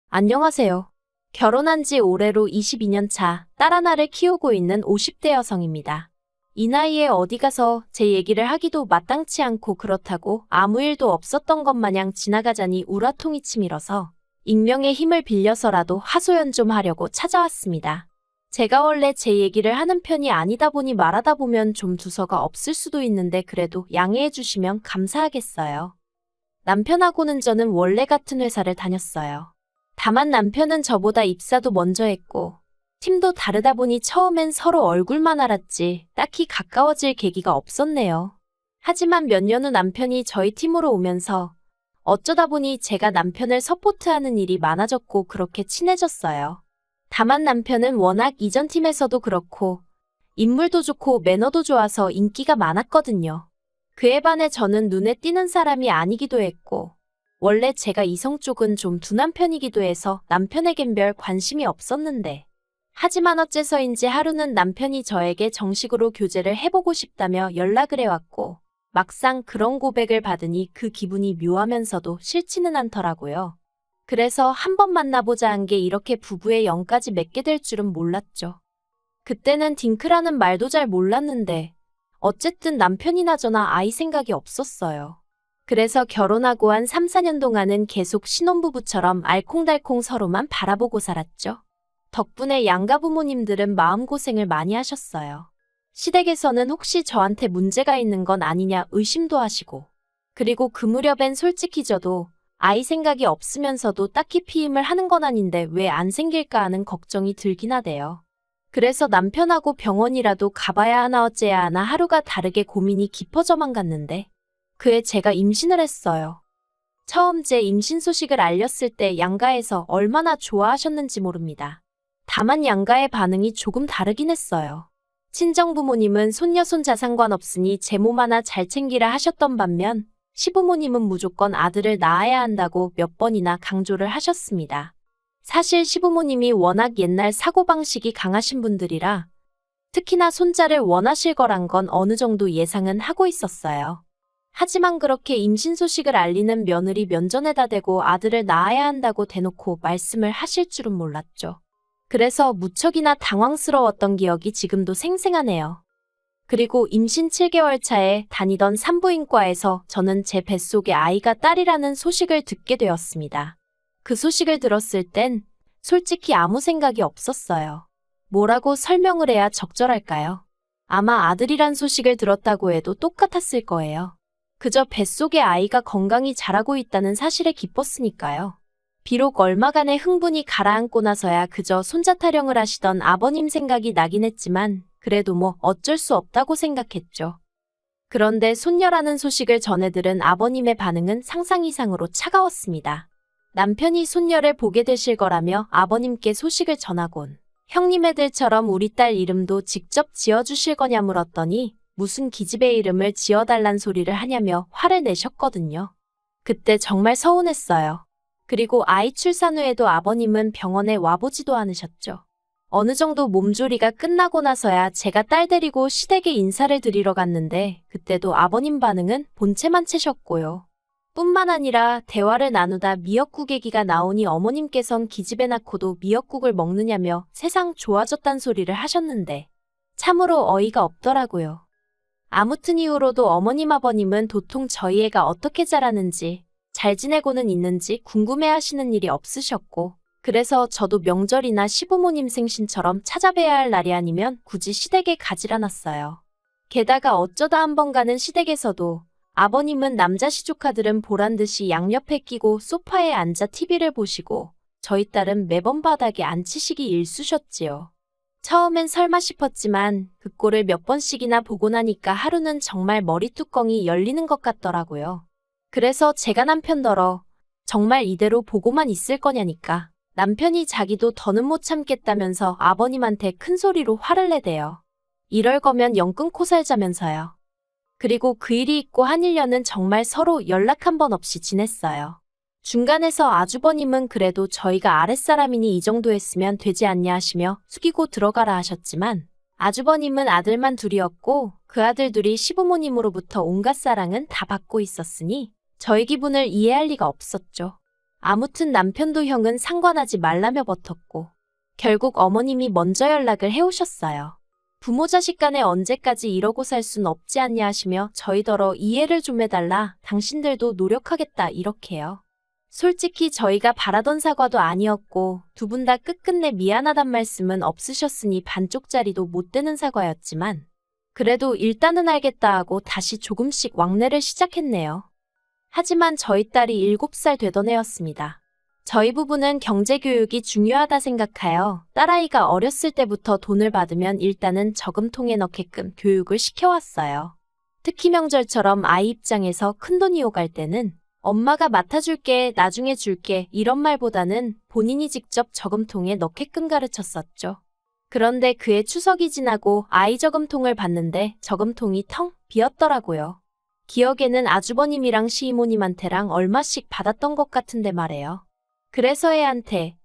안녕하세요. 결혼한 지 올해로 22년 차 딸 하나를 키우고 있는 50대 여성입니다. 이 나이에 어디 가서 제 얘기를 하기도 마땅치 않고 그렇다고 아무 일도 없었던 것 마냥 지나가자니 우라통이 치밀어서 익명의 힘을 빌려서라도 하소연 좀 하려고 찾아왔습니다. 제가 원래 제 얘기를 하는 편이 아니다 보니 말하다 보면 좀 두서가 없을 수도 있는데 그래도 양해해 주시면 감사하겠어요. 남편하고는 저는 원래 같은 회사를 다녔어요. 다만 남편은 저보다 입사도 먼저 했고 팀도 다르다 보니 처음엔 서로 얼굴만 알았지 딱히 가까워질 계기가 없었네요. 하지만 몇 년 후 남편이 저희 팀으로 오면서 어쩌다 보니 제가 남편을 서포트하는 일이 많아졌고 그렇게 친해졌어요. 다만 남편은 워낙 이전 팀에서도 그렇고 인물도 좋고 매너도 좋아서 인기가 많았거든요. 그에 반해 저는 눈에 띄는 사람이 아니기도 했고 원래 제가 이성 쪽은 좀 둔한 편이기도 해서 남편에겐 별 관심이 없었는데 하지만 어째서인지 하루는 남편이 저에게 정식으로 교제를 해보고 싶다며 연락을 해왔고 막상 그런 고백을 받으니 그 기분이 묘하면서도 싫지는 않더라고요. 그래서 한번 만나보자 한 게 이렇게 부부의 영까지 맺게 될 줄은 몰랐죠. 그때는 딩크라는 말도 잘 몰랐는데 어쨌든 남편이나 저나 아이 생각이 없었어요. 그래서 결혼하고 한 3, 4년 동안은 계속 신혼부부처럼 알콩달콩 서로만 바라보고 살았죠. 덕분에 양가 부모님들은 마음고생을 많이 하셨어요. 시댁에서는 혹시 저한테 문제가 있는 건 아니냐 의심도 하시고 그리고 그 무렵엔 솔직히 저도 아이 생각이 없으면서도 딱히 피임을 하는 건 아닌데 왜 안 생길까 하는 걱정이 들긴 하대요. 그래서 남편하고 병원이라도 가봐야 하나 어째야 하나 하루가 다르게 고민이 깊어져만 갔는데 그해 제가 임신을 했어요. 처음 제 임신 소식을 알렸을 때 양가에서 얼마나 좋아하셨는지 모릅니다. 다만 양가의 반응이 조금 다르긴 했어요. 친정부모님은 손녀 손자 상관없으니 제 몸 하나 잘 챙기라 하셨던 반면 시부모님은 무조건 아들을 낳아야 한다고 몇 번이나 강조를 하셨습니다. 사실 시부모님이 워낙 옛날 사고방식이 강하신 분들이라 특히나 손자를 원하실 거란 건 어느 정도 예상은 하고 있었어요. 하지만 그렇게 임신 소식을 알리는 며느리 면전에다 대고 아들을 낳아야 한다고 대놓고 말씀을 하실 줄은 몰랐죠. 그래서 무척이나 당황스러웠던 기억이 지금도 생생하네요. 그리고 임신 7개월 차에 다니던 산부인과에서 저는 제 뱃속에 아이가 딸이라는 소식을 듣게 되었습니다. 그 소식을 들었을 땐 솔직히 아무 생각이 없었어요. 뭐라고 설명을 해야 적절할까요? 아마 아들이란 소식을 들었다고 해도 똑같았을 거예요. 그저 뱃속에 아이가 건강히 자라고 있다는 사실에 기뻤으니까요. 비록 얼마간의 흥분이 가라앉고 나서야 그저 손자 타령을 하시던 아버님 생각이 나긴 했지만 그래도 뭐 어쩔 수 없다고 생각했죠. 그런데 손녀라는 소식을 전해 들은 아버님의 반응은 상상 이상으로 차가웠습니다. 남편이 손녀를 보게 되실 거라며 아버님께 소식을 전하곤 형님 애들처럼 우리 딸 이름도 직접 지어주실 거냐 물었더니 무슨 기집애 이름을 지어달란 소리를 하냐며 화를 내셨거든요. 그때 정말 서운했어요. 그리고 아이 출산 후에도 아버님은 병원에 와보지도 않으셨죠. 어느 정도 몸조리가 끝나고 나서야 제가 딸 데리고 시댁에 인사를 드리러 갔는데 그때도 아버님 반응은 본체만 채셨고요. 뿐만 아니라 대화를 나누다 미역국 얘기가 나오니 어머님께선 기집애 낳고도 미역국을 먹느냐며 세상 좋아졌단 소리를 하셨는데 참으로 어이가 없더라고요. 아무튼 이후로도 어머님 아버님은 도통 저희 애가 어떻게 자라는지 잘 지내고는 있는지 궁금해하시는 일이 없으셨고 그래서 저도 명절이나 시부모님 생신처럼 찾아뵈야 할 날이 아니면 굳이 시댁에 가질 않았어요. 게다가 어쩌다 한번 가는 시댁에서도 아버님은 남자 시조카들은 보란듯이 양옆에 끼고 소파에 앉아 TV를 보시고 저희 딸은 매번 바닥에 앉히시기 일쑤셨지요. 처음엔 설마 싶었지만 그 꼴을 몇 번씩이나 보고 나니까 하루는 정말 머리뚜껑이 열리는 것 같더라고요. 그래서 제가 남편더러 정말 이대로 보고만 있을 거냐니까 남편이 자기도 더는 못 참겠다면서 아버님한테 큰 소리로 화를 내대요. 이럴 거면 영 끊고 살자면서요. 그리고 그 일이 있고 한 1년은 정말 서로 연락 한 번 없이 지냈어요. 중간에서 아주버님은 그래도 저희가 아랫사람이니 이 정도 했으면 되지 않냐 하시며 숙이고 들어가라 하셨지만 아주버님은 아들만 둘이었고 그 아들 둘이 시부모님으로부터 온갖 사랑은 다 받고 있었으니 저희 기분을 이해할 리가 없었죠. 아무튼 남편도 형은 상관하지 말라며 버텼고 결국 어머님이 먼저 연락을 해오셨어요. 부모 자식 간에 언제까지 이러고 살 순 없지 않냐 하시며 저희더러 이해를 좀 해달라, 당신들도 노력하겠다 이렇게요. 솔직히 저희가 바라던 사과도 아니었고 두 분 다 끝끝내 미안하단 말씀은 없으셨으니 반쪽짜리도 못 되는 사과였지만 그래도 일단은 알겠다 하고 다시 조금씩 왕래를 시작했네요. 하지만 저희 딸이 7살 되던 해였습니다. 저희 부부는 경제교육이 중요하다 생각하여 딸아이가 어렸을 때부터 돈을 받으면 일단은 저금통에 넣게끔 교육을 시켜왔어요. 특히 명절처럼 아이 입장에서 큰돈이 오갈 때는 엄마가 맡아줄게, 나중에 줄게 이런 말보다는 본인이 직접 저금통에 넣게끔 가르쳤었죠. 그런데 그해 추석이 지나고 아이 저금통을 봤는데 저금통이 텅 비었더라고요. 기억에는 아주버님이랑 시이모님한테랑 얼마씩 받았던 것 같은데 말이에요. 그래서 애한테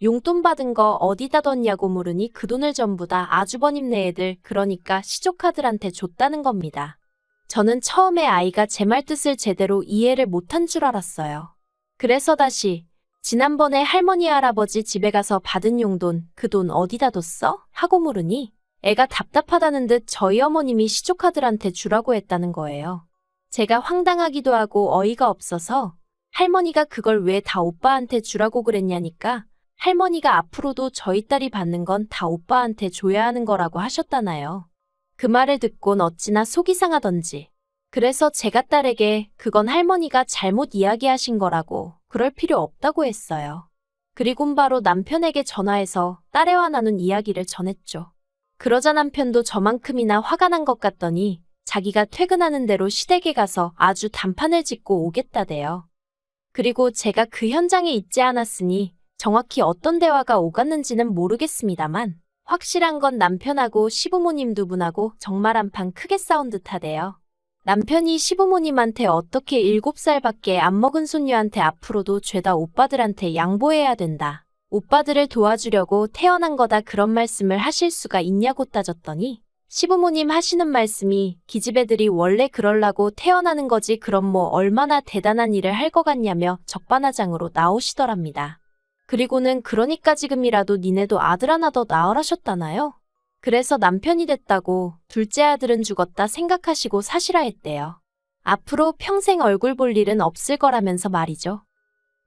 용돈 받은 거 어디다 뒀냐고 물으니 그 돈을 전부 다 아주버님네 애들, 그러니까 시조카들한테 줬다는 겁니다. 저는 처음에 아이가 제 말 뜻을 제대로 이해를 못한 줄 알았어요. 그래서 다시 지난번에 할머니 할아버지 집에 가서 받은 용돈, 그 돈 어디다 뒀어? 하고 물으니 애가 답답하다는 듯 저희 어머님이 시조카들한테 주라고 했다는 거예요. 제가 황당하기도 하고 어이가 없어서 할머니가 그걸 왜 다 오빠한테 주라고 그랬냐니까 할머니가 앞으로도 저희 딸이 받는 건 다 오빠한테 줘야 하는 거라고 하셨다나요. 그 말을 듣곤 어찌나 속이 상하던지. 그래서 제가 딸에게 그건 할머니가 잘못 이야기하신 거라고, 그럴 필요 없다고 했어요. 그리곤 바로 남편에게 전화해서 딸애와 나눈 이야기를 전했죠. 그러자 남편도 저만큼이나 화가 난 것 같더니 자기가 퇴근하는 대로 시댁에 가서 아주 단판을 짓고 오겠다대요. 그리고 제가 그 현장에 있지 않았으니 정확히 어떤 대화가 오갔는지는 모르겠습니다만 확실한 건 남편하고 시부모님 두 분하고 정말 한판 크게 싸운 듯하대요. 남편이 시부모님한테 어떻게 7살밖에 안 먹은 손녀한테 앞으로도 죄다 오빠들한테 양보해야 된다, 오빠들을 도와주려고 태어난 거다 그런 말씀을 하실 수가 있냐고 따졌더니 시부모님 하시는 말씀이 기집애들이 원래 그럴라고 태어나는 거지 그럼 뭐 얼마나 대단한 일을 할 것 같냐며 적반하장으로 나오시더랍니다. 그리고는 그러니까 지금이라도 니네도 아들 하나 더 낳으라셨다나요? 그래서 남편이 됐다고 둘째 아들은 죽었다 생각하시고 사시라 했대요. 앞으로 평생 얼굴 볼 일은 없을 거라면서 말이죠.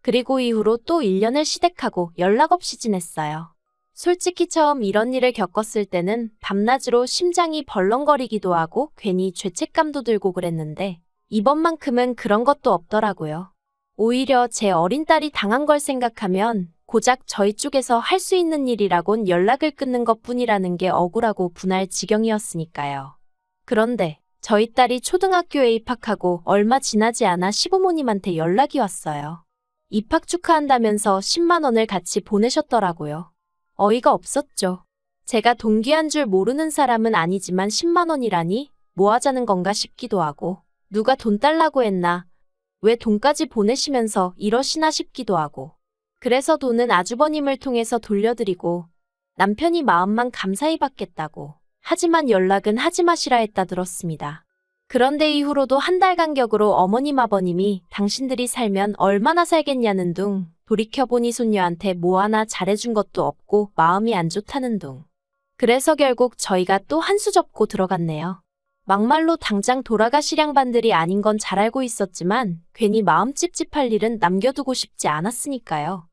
그리고 이후로 또 1년을 시댁하고 연락 없이 지냈어요. 솔직히 처음 이런 일을 겪었을 때는 밤낮으로 심장이 벌렁거리기도 하고 괜히 죄책감도 들고 그랬는데 이번만큼은 그런 것도 없더라고요. 오히려 제 어린 딸이 당한 걸 생각하면 고작 저희 쪽에서 할 수 있는 일이라곤 연락을 끊는 것뿐이라는 게 억울하고 분할 지경이었으니까요. 그런데 저희 딸이 초등학교에 입학하고 얼마 지나지 않아 시부모님한테 연락이 왔어요. 입학 축하한다면서 10만 원을 같이 보내셨더라고요. 어이가 없었죠. 제가 동기한 줄 모르는 사람은 아니지만 10만 원이라니 뭐 하자는 건가 싶기도 하고 누가 돈 달라고 했나, 왜 돈까지 보내시면서 이러시나 싶기도 하고 그래서 돈은 아주버님을 통해서 돌려드리고 남편이 마음만 감사히 받겠다고, 하지만 연락은 하지 마시라 했다 들었습니다. 그런데 이후로도 한 달 간격으로 어머님 아버님이 당신들이 살면 얼마나 살겠냐는 둥, 돌이켜보니 손녀한테 뭐 하나 잘해준 것도 없고 마음이 안 좋다는 둥. 그래서 결국 저희가 또 한 수 접고 들어갔네요. 막말로 당장 돌아가실 양반들이 아닌 건 잘 알고 있었지만 괜히 마음 찝찝할 일은 남겨두고 싶지 않았으니까요.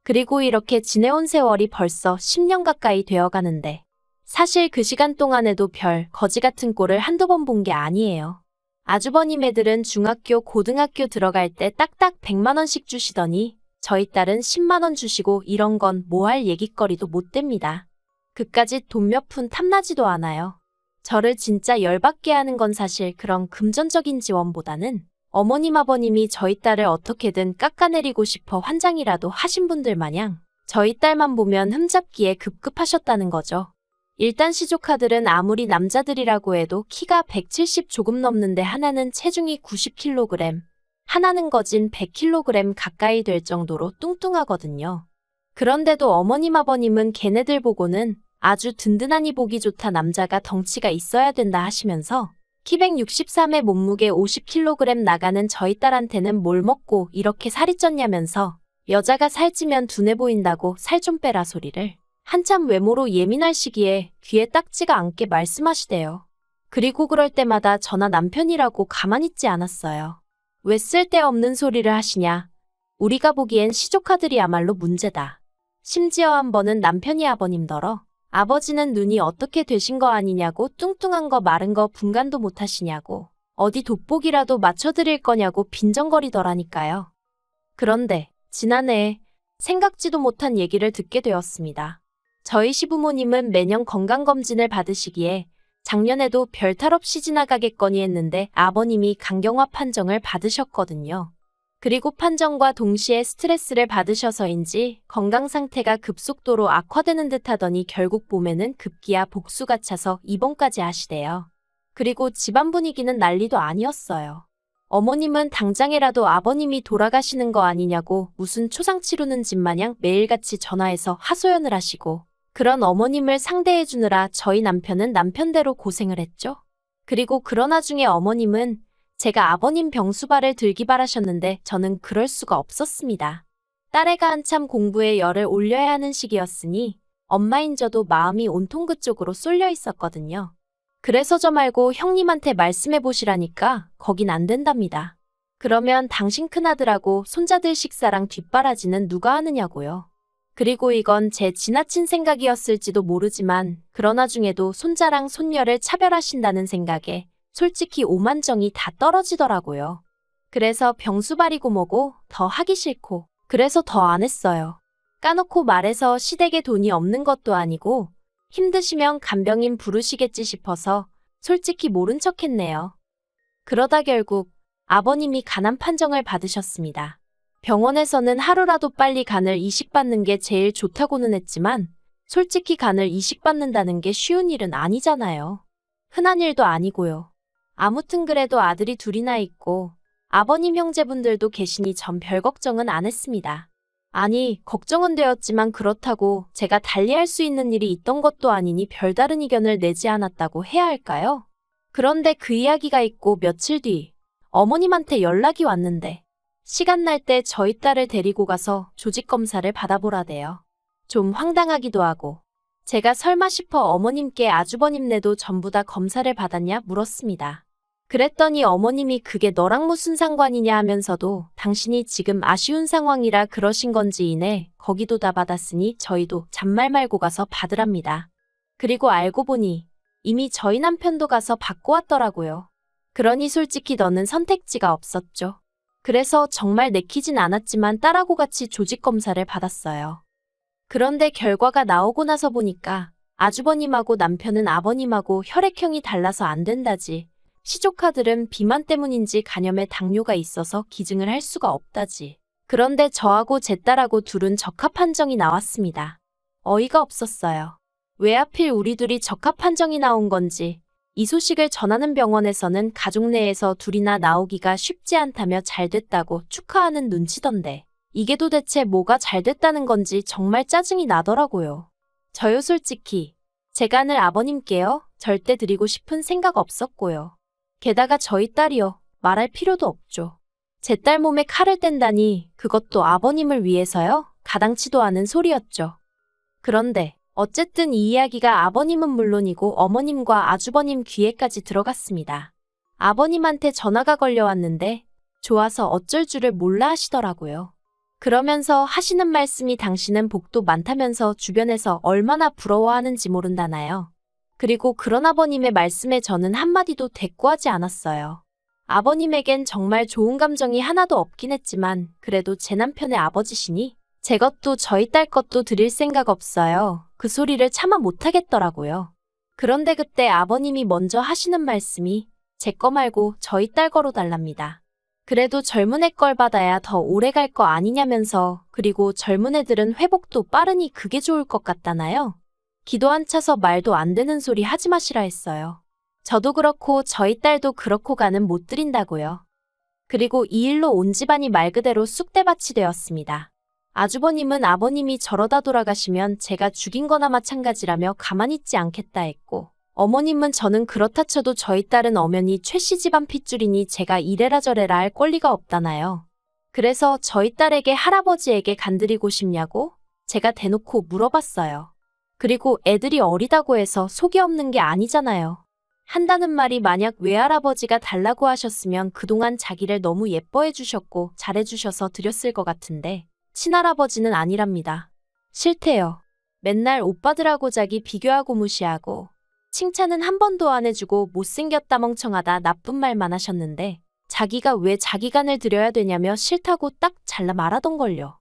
그리고 이렇게 지내온 세월이 벌써 10년 가까이 되어가는데 사실 그 시간 동안에도 별 거지 같은 꼴을 한두 번 본 게 아니에요. 아주버님 애들은 중학교, 고등학교 들어갈 때 딱딱 100만 원씩 주시더니 저희 딸은 10만 원 주시고 이런 건 뭐 할 얘기거리도 못 됩니다. 그까짓 돈 몇 푼 탐나지도 않아요. 저를 진짜 열받게 하는 건 사실 그런 금전적인 지원보다는 어머님 아버님이 저희 딸을 어떻게든 깎아내리고 싶어 환장이라도 하신 분들 마냥 저희 딸만 보면 흠잡기에 급급하셨다는 거죠. 일단 시조카들은 아무리 남자들이라고 해도 키가 170 조금 넘는데 하나는 체중이 90kg, 하나는 거진 100kg 가까이 될 정도로 뚱뚱하거든요. 그런데도 어머님 아버님은 걔네들 보고는 아주 든든하니 보기 좋다, 남자가 덩치가 있어야 된다 하시면서 키 163에 몸무게 50kg 나가는 저희 딸한테는 뭘 먹고 이렇게 살이 쪘냐면서 여자가 살찌면 둔해 보인다고 살 좀 빼라 소리를 한참 외모로 예민할 시기에 귀에 딱지가 않게 말씀하시대요. 그리고 그럴 때마다 저나 남편이라고 가만히 있지 않았어요. 왜 쓸데없는 소리를 하시냐. 우리가 보기엔 시조카들이야말로 문제다. 심지어 한 번은 남편이 아버님더러 아버지는 눈이 어떻게 되신 거 아니냐고 뚱뚱한 거 마른 거 분간도 못 하시냐고 어디 돋보기라도 맞춰드릴 거냐고 빈정거리더라니까요. 그런데 지난해 생각지도 못한 얘기를 듣게 되었습니다. 저희 시부모님은 매년 건강검진을 받으시기에 작년에도 별탈 없이 지나가겠거니 했는데 아버님이 간경화 판정을 받으셨거든요. 그리고 판정과 동시에 스트레스를 받으셔서인지 건강 상태가 급속도로 악화되는 듯 하더니 결국 봄에는 급기야 복수가 차서 입원까지 하시대요. 그리고 집안 분위기는 난리도 아니었어요. 어머님은 당장이라도 아버님이 돌아가시는 거 아니냐고 무슨 초상 치르는 집 마냥 매일같이 전화해서 하소연을 하시고 그런 어머님을 상대해 주느라 저희 남편은 남편대로 고생을 했죠. 그리고 그런 와중에 어머님은 제가 아버님 병수발을 들기 바라셨는데 저는 그럴 수가 없었습니다. 딸애가 한참 공부에 열을 올려야 하는 시기였으니 엄마인 저도 마음이 온통 그쪽으로 쏠려 있었거든요. 그래서 저 말고 형님한테 말씀해 보시라니까 거긴 안 된답니다. 그러면 당신 큰아들하고 손자들 식사랑 뒷바라지는 누가 하느냐고요. 그리고 이건 제 지나친 생각이었을지도 모르지만 그런 와중에도 손자랑 손녀를 차별하신다는 생각에 솔직히 오만정이 다 떨어지더라고요. 그래서 병수발이고 뭐고 더 하기 싫고 그래서 더 안 했어요. 까놓고 말해서 시댁에 돈이 없는 것도 아니고 힘드시면 간병인 부르시겠지 싶어서 솔직히 모른 척 했네요. 그러다 결국 아버님이 간암 판정을 받으셨습니다. 병원에서는 하루라도 빨리 간을 이식받는 게 제일 좋다고는 했지만 솔직히 간을 이식받는다는 게 쉬운 일은 아니잖아요. 흔한 일도 아니고요. 아무튼 그래도 아들이 둘이나 있고 아버님 형제분들도 계시니 전 별 걱정은 안 했습니다. 아니, 걱정은 되었지만 그렇다고 제가 달리할 수 있는 일이 있던 것도 아니니 별다른 의견을 내지 않았다고 해야 할까요? 그런데 그 이야기가 있고 며칠 뒤 어머님한테 연락이 왔는데 시간 날 때 저희 딸을 데리고 가서 조직검사를 받아보라대요. 좀 황당하기도 하고 제가 설마 싶어 어머님께 아주버님네도 전부 다 검사를 받았냐 물었습니다. 그랬더니 어머님이 그게 너랑 무슨 상관이냐 하면서도 당신이 지금 아쉬운 상황이라 그러신 건지 이네 거기도 다 받았으니 저희도 잔말 말고 가서 받으랍니다. 그리고 알고 보니 이미 저희 남편도 가서 받고 왔더라고요. 그러니 솔직히 너는 선택지가 없었죠. 그래서 정말 내키진 않았지만 딸하고 같이 조직검사를 받았어요. 그런데 결과가 나오고 나서 보니까 아주버님하고 남편은 아버님하고 혈액형이 달라서 안 된다지. 시조카들은 비만 때문인지 간염에 당뇨가 있어서 기증을 할 수가 없다지. 그런데 저하고 제 딸하고 둘은 적합 판정이 나왔습니다. 어이가 없었어요. 왜 하필 우리 둘이 적합 판정이 나온 건지. 이 소식을 전하는 병원에서는 가족 내에서 둘이나 나오기가 쉽지 않다며 잘 됐다고 축하하는 눈치던데 이게 도대체 뭐가 잘 됐다는 건지 정말 짜증이 나더라고요. 저요 솔직히 제 간을 아버님께요 절대 드리고 싶은 생각 없었고요. 게다가 저희 딸이요 말할 필요도 없죠. 제 딸 몸에 칼을 뗀다니 그것도 아버님을 위해서요? 가당치도 않은 소리였죠. 그런데 어쨌든 이 이야기가 아버님은 물론이고 어머님과 아주버님 귀에까지 들어갔습니다. 아버님한테 전화가 걸려왔는데 좋아서 어쩔 줄을 몰라 하시더라고요. 그러면서 하시는 말씀이 당신은 복도 많다면서 주변에서 얼마나 부러워하는지 모른다나요. 그리고 그런 아버님의 말씀에 저는 한마디도 대꾸하지 않았어요. 아버님에겐 정말 좋은 감정이 하나도 없긴 했지만 그래도 제 남편의 아버지시니 제 것도 저희 딸 것도 드릴 생각 없어요. 그 소리를 차마 못하겠더라고요. 그런데 그때 아버님이 먼저 하시는 말씀이 제 거 말고 저희 딸 거로 달랍니다. 그래도 젊은 애 걸 받아야 더 오래 갈 거 아니냐면서 그리고 젊은 애들은 회복도 빠르니 그게 좋을 것 같다나요? 기도 안 차서 말도 안 되는 소리 하지 마시라 했어요. 저도 그렇고 저희 딸도 그렇고 가는 못 드린다고요. 그리고 이 일로 온 집안이 말 그대로 쑥대밭이 되었습니다. 아주버님은 아버님이 저러다 돌아가시면 제가 죽인 거나 마찬가지라며 가만히 있지 않겠다 했고 어머님은 저는 그렇다 쳐도 저희 딸은 엄연히 최 씨 집안 핏줄이니 제가 이래라 저래라 할 권리가 없다나요. 그래서 저희 딸에게 할아버지에게 간드리고 싶냐고 제가 대놓고 물어봤어요. 그리고 애들이 어리다고 해서 속이 없는 게 아니잖아요. 한다는 말이 만약 외할아버지가 달라고 하셨으면 그동안 자기를 너무 예뻐해 주셨고 잘해 주셔서 드렸을 것 같은데 친할아버지는 아니랍니다. 싫대요. 맨날 오빠들하고 자기 비교하고 무시하고 칭찬은 한 번도 안 해주고 못생겼다 멍청하다 나쁜 말만 하셨는데 자기가 왜 자기 간을 들여야 되냐며 싫다고 딱 잘라 말하던걸요.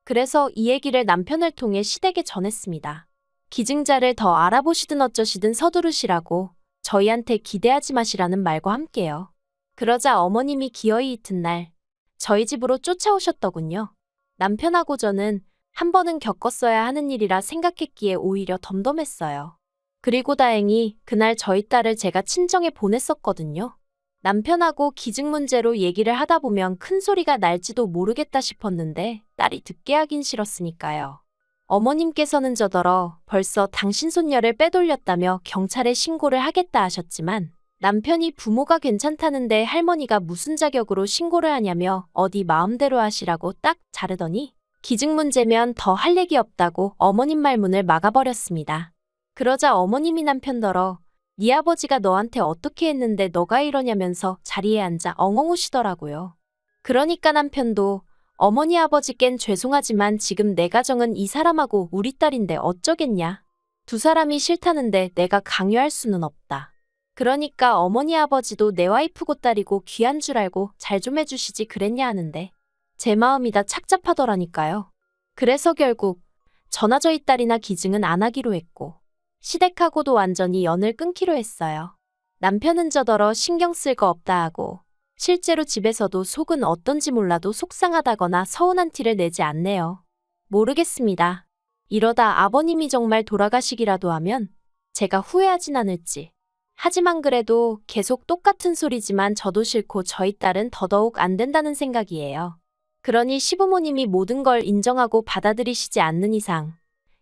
그래서 이 얘기를 남편을 통해 시댁에 전했습니다. 기증자를 더 알아보시든 어쩌시든 서두르시라고 저희한테 기대하지 마시라는 말과 함께요. 그러자 어머님이 기어이 이튿날 저희 집으로 쫓아오셨더군요. 남편하고 저는 한 번은 겪었어야 하는 일이라 생각했기에 오히려 덤덤했어요. 그리고 다행히 그날 저희 딸을 제가 친정에 보냈었거든요. 남편하고 기증 문제로 얘기를 하다 보면 큰 소리가 날지도 모르겠다 싶었는데 딸이 듣게 하긴 싫었으니까요. 어머님께서는 저더러 벌써 당신 손녀를 빼돌렸다며 경찰에 신고를 하겠다 하셨지만 남편이 부모가 괜찮다는데 할머니가 무슨 자격으로 신고를 하냐며 어디 마음대로 하시라고 딱 자르더니 기증 문제면 더 할 얘기 없다고 어머님 말문을 막아버렸습니다. 그러자 어머님이 남편더러 네 아버지가 너한테 어떻게 했는데 너가 이러냐면서 자리에 앉아 엉엉 우시더라고요. 그러니까 남편도 어머니 아버지껜 죄송하지만 지금 내 가정은 이 사람하고 우리 딸인데 어쩌겠냐. 두 사람이 싫다는데 내가 강요할 수는 없다. 그러니까 어머니 아버지도 내 와이프고 딸이고 귀한 줄 알고 잘 좀 해주시지 그랬냐 하는데 제 마음이 다 착잡하더라니까요. 그래서 결국 저나 저희 딸이나 기증은 안 하기로 했고 시댁하고도 완전히 연을 끊기로 했어요. 남편은 저더러 신경 쓸 거 없다 하고 실제로 집에서도 속은 어떤지 몰라도 속상하다거나 서운한 티를 내지 않네요. 모르겠습니다. 이러다 아버님이 정말 돌아가시기라도 하면 제가 후회하진 않을지. 하지만 그래도 계속 똑같은 소리지만 저도 싫고 저희 딸은 더더욱 안 된다는 생각이에요. 그러니 시부모님이 모든 걸 인정하고 받아들이시지 않는 이상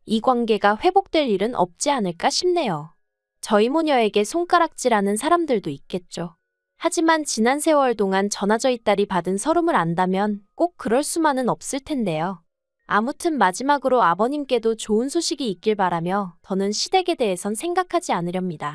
이 관계가 회복될 일은 없지 않을까 싶네요. 저희 모녀에게 손가락질하는 사람들도 있겠죠. 하지만 지난 세월 동안 저나 저희 딸이 받은 서름을 안다면 꼭 그럴 수만은 없을 텐데요. 아무튼 마지막으로 아버님께도 좋은 소식이 있길 바라며 더는 시댁에 대해선 생각하지 않으렵니다.